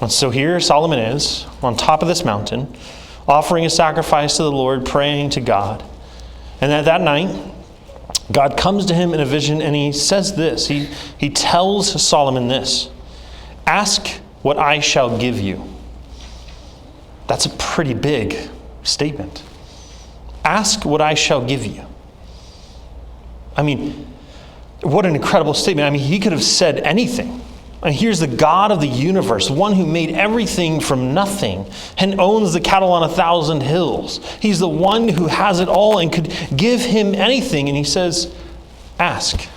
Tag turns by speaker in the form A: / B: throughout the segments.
A: And so here Solomon is on top of this mountain, offering a sacrifice to the Lord, praying to God. And that night, God comes to him in a vision and he says this. He tells Solomon this: ask what I shall give you. That's a pretty big statement. Ask what I shall give you. I mean, what an incredible statement. I mean, he could have said anything. And here's the God of the universe, one who made everything from nothing and owns the cattle on 1,000 hills. He's the one who has it all and could give him anything. And he says, ask.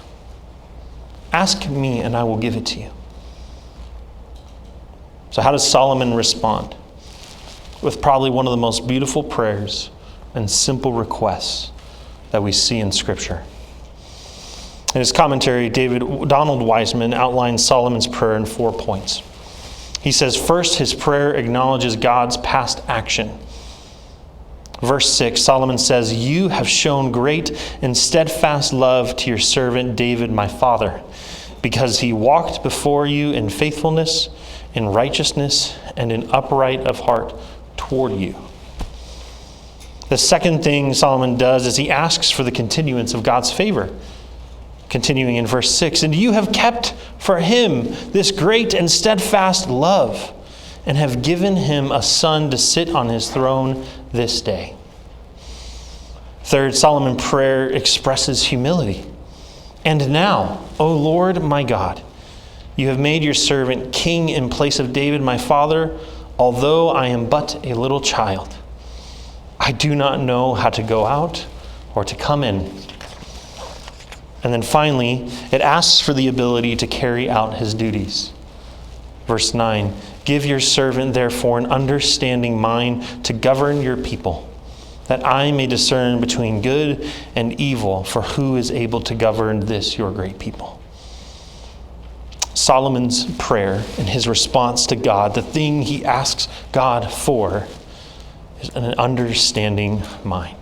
A: Ask me and I will give it to you. So how does Solomon respond? With probably one of the most beautiful prayers and simple requests that we see in Scripture. In his commentary, Donald Wiseman outlines Solomon's prayer in 4 points. He says, first, his prayer acknowledges God's past action. Verse 6, Solomon says, you have shown great and steadfast love to your servant David, my father, because he walked before you in faithfulness, in righteousness, and in upright of heart toward you. The second thing Solomon does is he asks for the continuance of God's favor. Continuing in verse 6, and you have kept for him this great and steadfast love, and have given him a son to sit on his throne this day. Third, Solomon's prayer expresses humility. And now, O Lord my God, you have made your servant king in place of David my father, although I am but a little child. I do not know how to go out or to come in. And then finally, it asks for the ability to carry out his duties. Verse 9, give your servant therefore an understanding mind to govern your people, that I may discern between good and evil, for who is able to govern this your great people? Solomon's prayer and his response to God, the thing he asks God for, is an understanding mind.